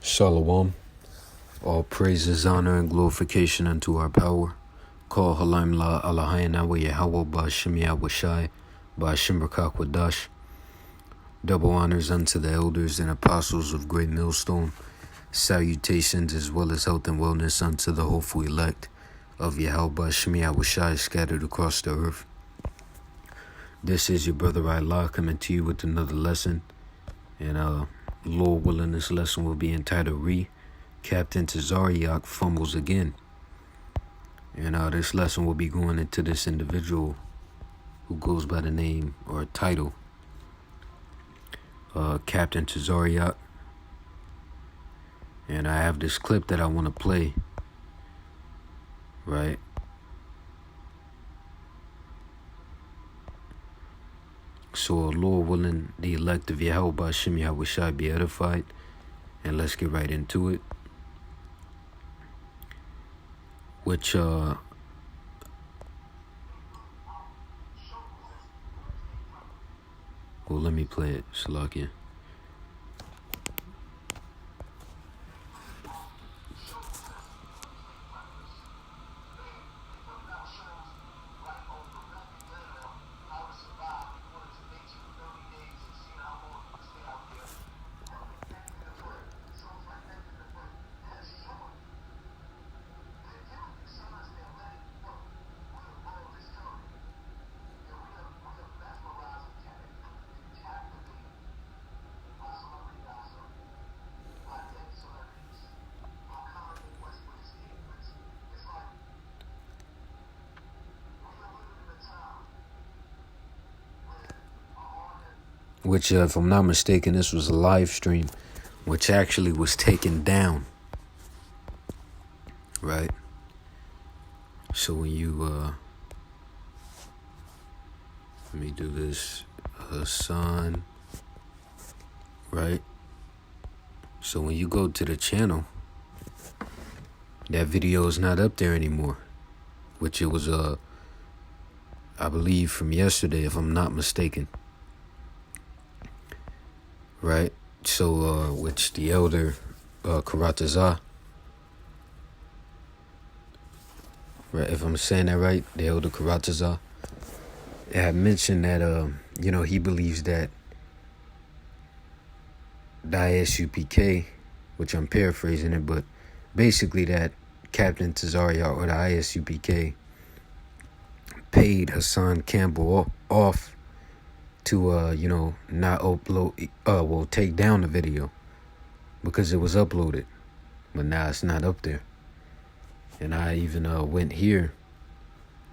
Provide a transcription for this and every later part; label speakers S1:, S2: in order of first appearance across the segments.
S1: Shalom. All praises, honor, and glorification unto our power. Call Halaim La Alahayan Awa Yahweh Ba'Shem Yahweh Ba'Shem Rakak Wadash. Double honors unto the elders and apostles of Great Millstone. Salutations as well as health and wellness unto the hopeful elect of Yahweh Ba'Shem Yahweh scattered across the earth. This is your brother Allah coming to you with another lesson. And Lord willing, this lesson will be entitled Captain Tazarayach fumbles again. And this lesson will be going into this individual who goes by the name or title Captain Tazarayach. And I have this clip that I want to play, right? So, Lord willing, the elect of Yahweh Ba'Shem Yahweh be edified. And let's get right into it. Well, let me play it, Salakia. Which, if I'm not mistaken, this was a live stream, which actually was taken down, right? So when you, let me do this, Hassan, right? So when you go to the channel, that video is not up there anymore, which it was, I believe from yesterday, if I'm not mistaken. Right, so which the elder Karatazah, right? If I'm saying that right, the elder Karatazah had mentioned that he believes that the ISUPK, which I'm paraphrasing it, but basically that Captain Tazarayach or the ISUPK paid Hassan Campbell off to not upload, take down the video because it was uploaded, but now it's not up there. And I even went here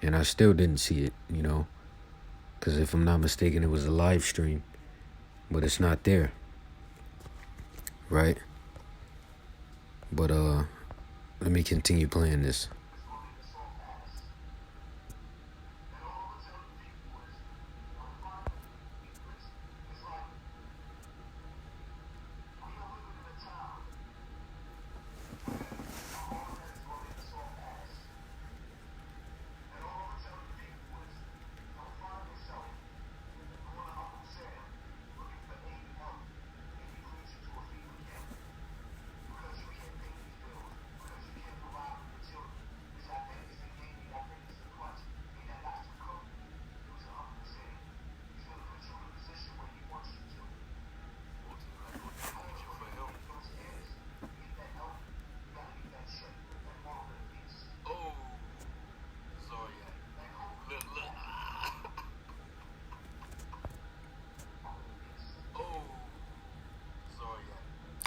S1: and I still didn't see it, because if I'm not mistaken, it was a live stream, but it's not there, right? But let me continue playing this.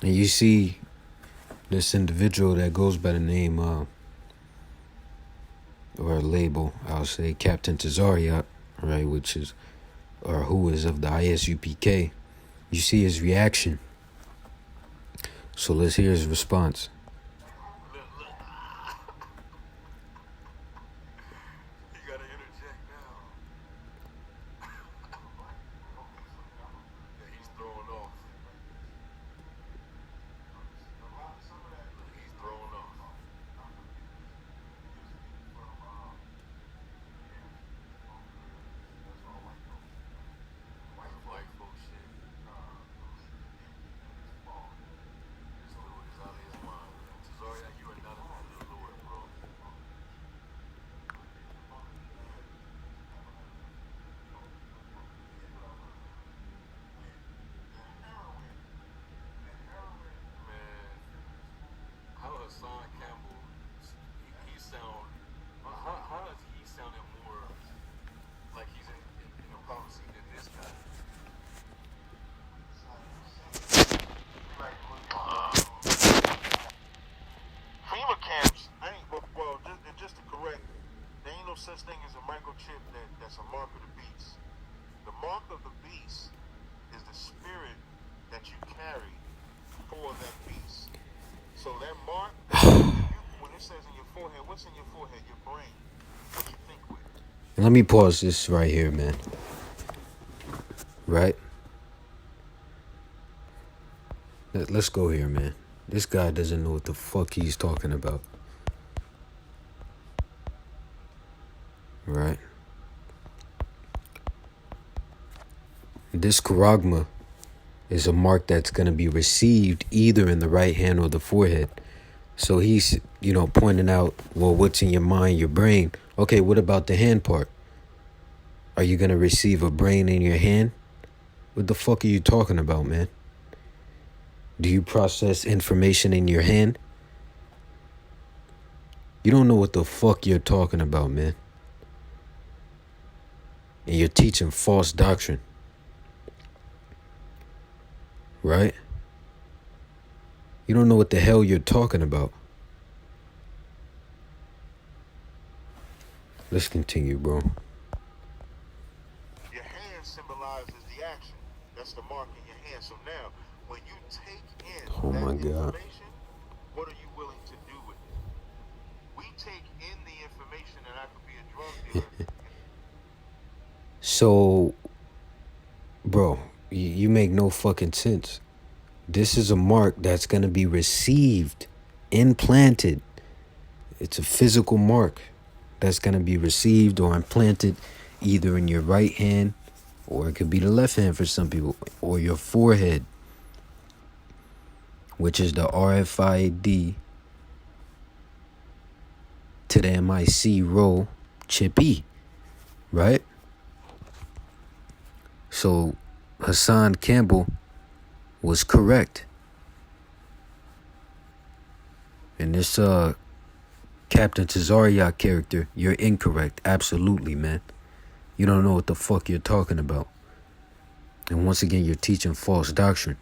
S1: And you see this individual that goes by the name, or a label, I'll say Captain Tazarayach, right, which is, or who is of the ISUPK. You see his reaction. So let's hear his response.
S2: So that mark, when it says in your forehead, what's in your forehead? Your brain. What you think with.
S1: Let me pause this right here, man. Right? Let's go here, man. This guy doesn't know what the fuck he's talking about. Right? This charagma is a mark that's going to be received either in the right hand or the forehead. So he's, pointing out, well, what's in your mind, your brain? Okay, what about the hand part? Are you going to receive a brain in your hand? What the fuck are you talking about, man? Do you process information in your hand? You don't know what the fuck you're talking about, man. And you're teaching false doctrine. Right? You don't know what the hell you're talking about. Let's continue, bro.
S2: Your hand symbolizes the action. That's the mark in your hand. So now, when you take in information, what are you willing to do with it? We take in the information that I could be a drug dealer.
S1: So, bro, you make no fucking sense. This is a mark that's going to be received, implanted. It's a physical mark that's going to be received or implanted either in your right hand, or it could be the left hand for some people, or your forehead, which is the RFID to the MIC row chip E, right? So Hassan Campbell was correct. And this Captain Tazarayach character, you're incorrect. Absolutely, man. You don't know what the fuck you're talking about. And once again, you're teaching false doctrine.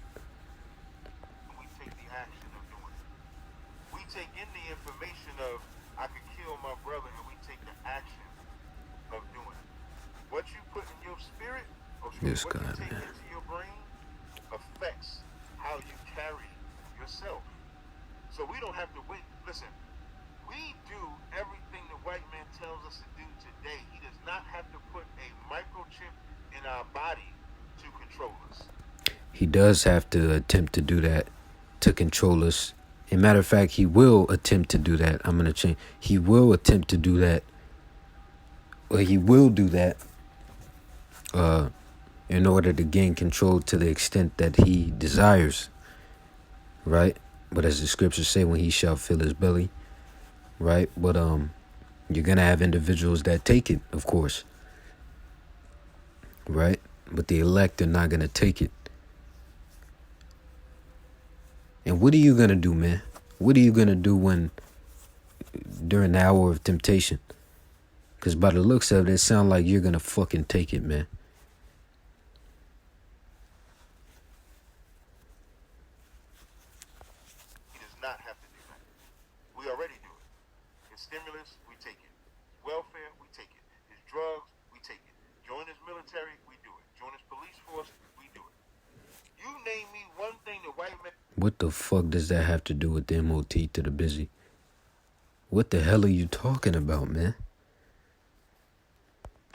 S2: We take the action of doing it. We take in the information of, I could kill my brother, and we take the action of doing it. What you put in your spirit, or what you take into your brain, affects how you carry yourself. So we don't have to wait. Listen, we do everything the white man tells us to do today. He does not have to put a microchip in our body to control us.
S1: He does have to attempt to do that to control us. As a matter of fact, he will attempt to do that. I'm going to change. He will attempt to do that. Or he will do that in order to gain control to the extent that he desires. Right? But as the scriptures say, when he shall fill his belly. Right? But you're going to have individuals that take it, of course. Right? But the elect are not going to take it. And what are you going to do, man? What are you going to do during the hour of temptation? Because by the looks of it, it sounds like you're going to fucking take it, man.
S2: He does not have to do that. We already do it. His stimulus, we take it. Welfare, we take it. His drugs, we take it. Join his military, we do it. Join his police force, we do it. You name me one thing the white man...
S1: What the fuck does that have to do with the MOT to the busy? What the hell are you talking about, man?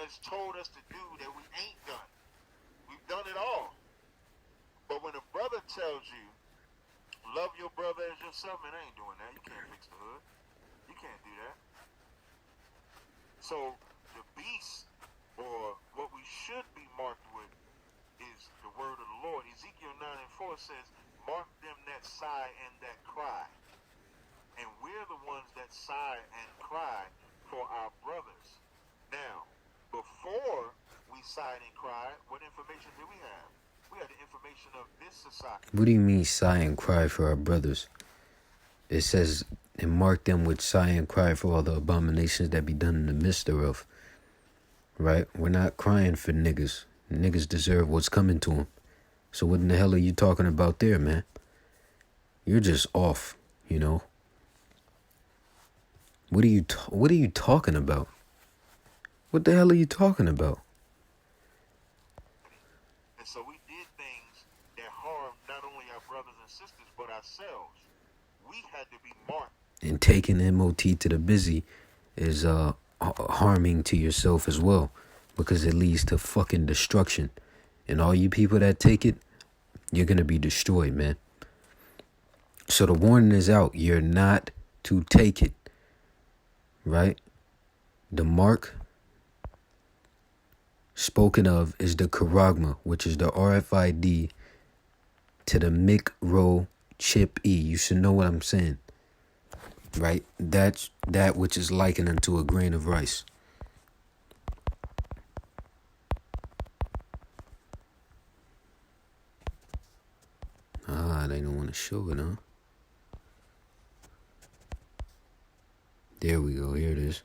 S2: ...has told us to do that we ain't done. We've done it all. But when a brother tells you, love your brother as yourself, man, I ain't doing that. You can't fix the hood. You can't do that. So the beast, or what we should be marked with, is the word of the Lord. Ezekiel 9:4 says, mark them that sigh and that cry. And we're the ones that sigh and cry for our brothers. Now, before we sighed and cried, what information did we have? We had the information of this society.
S1: What do you mean sigh and cry for our brothers? It says, and mark them with sigh and cry for all the abominations that be done in the midst thereof. Right? We're not crying for niggas. Niggas deserve what's coming to them. So what in the hell are you talking about there, man? You're just off, you know? What are you talking about? What the hell are you talking about?
S2: And so we did things that harmed not only our brothers and sisters, but ourselves. We had to be marked.
S1: And taking MOT to the busy is harming to yourself as well, because it leads to fucking destruction. And all you people that take it, you're going to be destroyed, man. So the warning is out. You're not to take it, right? The mark spoken of is the charagma, which is the RFID to the microchip E. You should know what I'm saying, right? That's that which is likened unto a grain of rice. They don't want to show it, huh? There we go. Here it is.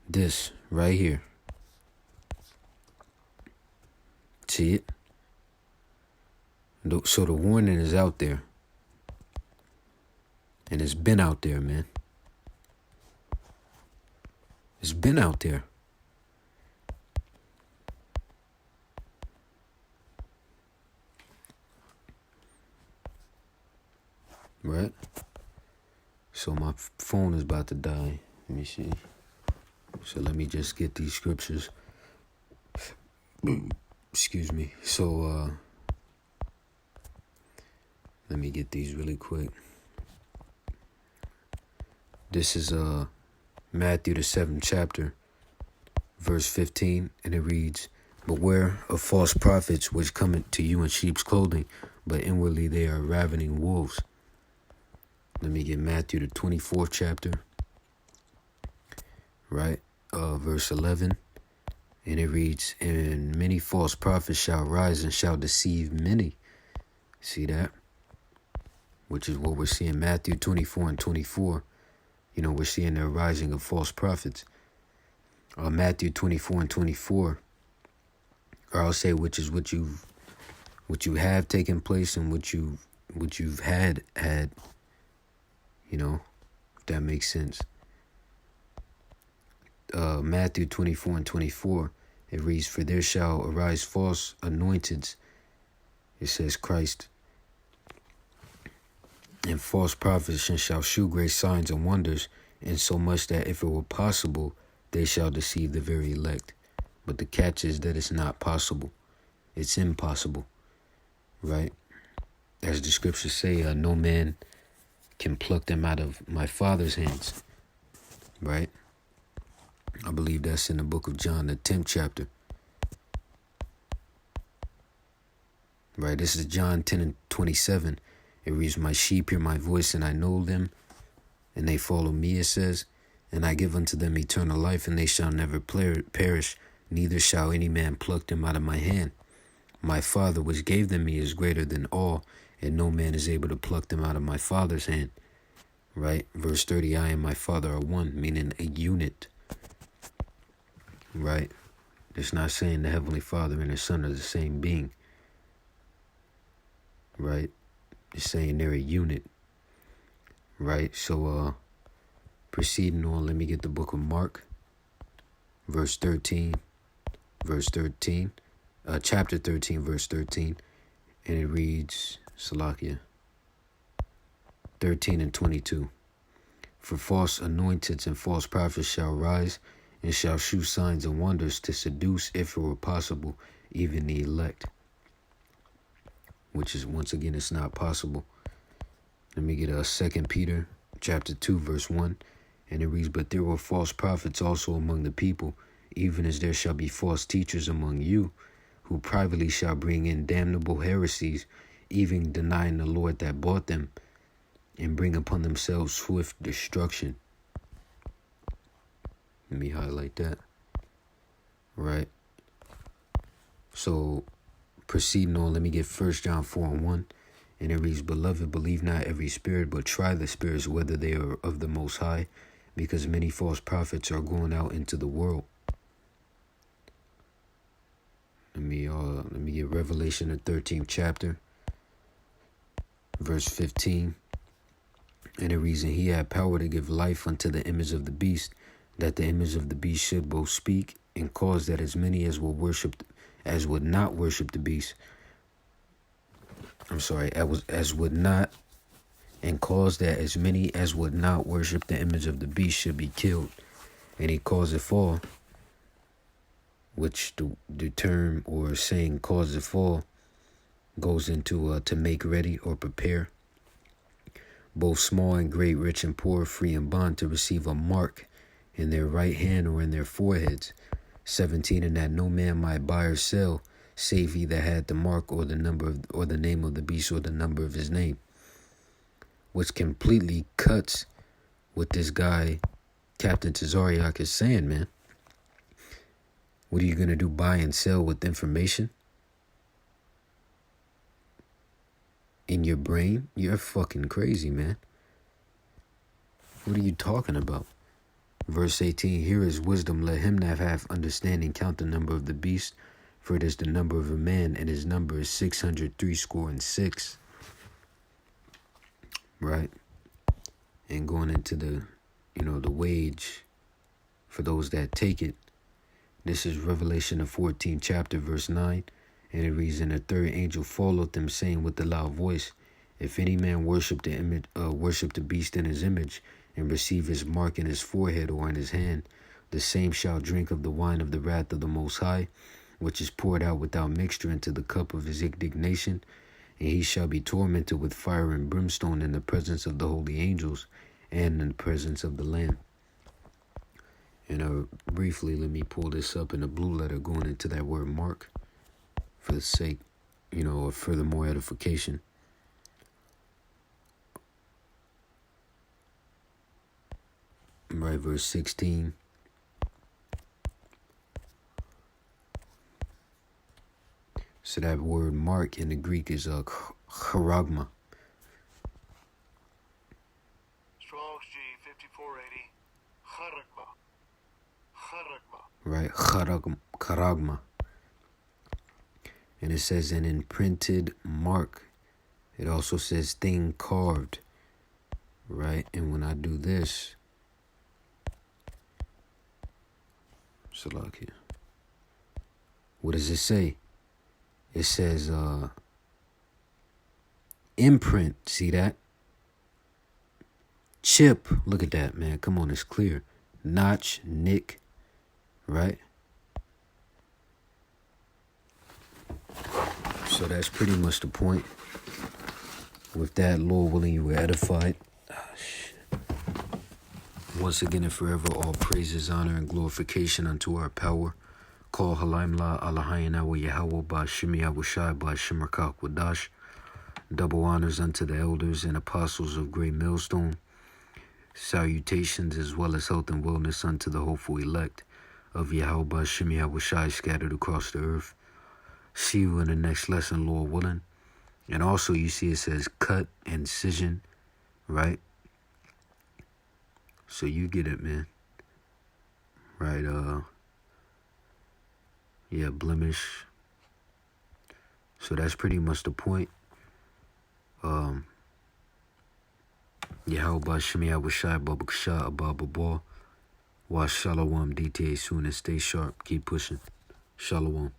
S1: This right here. See it? So the warning is out there. And it's been out there, man. It's been out there. Right? So my phone is about to die. Let me see. So let me just get these scriptures. Excuse me. So let me get these really quick. This is Matthew the 7th chapter, verse 15, and it reads, "Beware of false prophets which come to you in sheep's clothing, but inwardly they are ravening wolves." Let me get Matthew the 24th chapter, right? Verse 11, and it reads, "And many false prophets shall rise and shall deceive many." See that? Which is what we're seeing, Matthew 24 and 24. You know, we're seeing the rising of false prophets. Matthew 24 and 24, or I'll say which is what you have taken place and what you've had, you know, if that makes sense. Matthew 24 and 24, it reads, "For there shall arise false anointeds," it says Christ, "and false prophets, and shall shew great signs and wonders, insomuch that if it were possible, they shall deceive the very elect." But the catch is that it's not possible. It's impossible, right? As the scriptures say, no man can pluck them out of my Father's hands, right? I believe that's in the book of John, the 10th chapter. Right, this is John 10 and 27. It reads, "My sheep hear my voice, and I know them, and they follow me," it says, "and I give unto them eternal life, and they shall never perish, neither shall any man pluck them out of my hand. My Father which gave them me is greater than all, and no man is able to pluck them out of my Father's hand." Right? Verse 30, "I and my Father are one," meaning a unit. Right? It's not saying the Heavenly Father and the Son are the same being. Right? It's saying they're a unit. Right? So, proceeding on, let me get the book of Mark, chapter 13, verse 13, and it reads, Salakia, 13 and 22. "For false anointeds and false prophets shall rise, and shall shew signs and wonders to seduce, if it were possible, even the elect." Which is, once again, it's not possible. Let me get 2 Peter chapter 2, verse 1, and it reads, "But there were false prophets also among the people, even as there shall be false teachers among you, who privately shall bring in damnable heresies, even denying the Lord that bought them, and bring upon themselves swift destruction." Let me highlight that. Right. So, proceeding on, let me get 1 John 4 and 1. And it reads, "Beloved, believe not every spirit, but try the spirits whether they are of the Most High, because many false prophets are going out into the world." Let me get Revelation, the 13th chapter, verse 15. And it reads, "And he had power to give life unto the image of the beast, that the image of the beast should both speak, and cause that as many as would not worship the beast, as would not and caused that as many as would not worship the image of the beast should be killed. And he caused it fall, which the term or saying cause it fall goes into to make ready or prepare, both small and great, rich and poor, free and bond, to receive a mark in their right hand or in their foreheads. 17, and that no man might buy or sell, save he that had the mark or the number of, or the name of the beast or the number of his name, which completely cuts what this guy, Captain Tazarayach, is saying, man. What are you going to do, buy and sell with information in your brain? You're fucking crazy, man. What are you talking about? Verse 18, here is wisdom. Let him that hath understanding count the number of the beast, for it is the number of a man, and his number is 666. Right? And going into the, the wage for those that take it. This is Revelation, the 14th chapter, verse 9. And it reads, and the third angel followed them, saying with a loud voice, if any man worship the image, worship the beast in his image, and receive his mark in his forehead or in his hand, the same shall drink of the wine of the wrath of the Most High, which is poured out without mixture into the cup of his indignation, and he shall be tormented with fire and brimstone in the presence of the holy angels and in the presence of the Lamb. And briefly, let me pull this up in a blue letter going into that word mark for the sake, of furthermore edification. Right, verse 16. So that word mark in the Greek is charagma.
S2: Strong's G 5480. Charagma. Charagma.
S1: Right, charagma. And it says an imprinted mark. It also says thing carved. Right, and when I do this, Salakia, what does it say? It says imprint. See that? Chip. Look at that, man. Come on, it's clear. Notch, nick. Right? So that's pretty much the point. With that, Lord willing, you were edified. Once again and forever, all praises, honor, and glorification unto our power. Call Halaim La Alahayin Awa Yahweh Ba'ashimi Awashai Ba'ashim Rakak Wadash. Double honors unto the elders and apostles of Great Millstone. Salutations as well as health and wellness unto the hopeful elect of Yahweh Ba'ashimi Awashai scattered across the earth. See you in the next lesson, Lord willing. And also you see it says cut, incision, right? So you get it, man. Right, yeah, blemish. So that's pretty much the point. Yahweh Ba'ashimi Awashai Babakasha Ababa Wa Shalom DTA soon and stay sharp. Keep pushing. Shalom.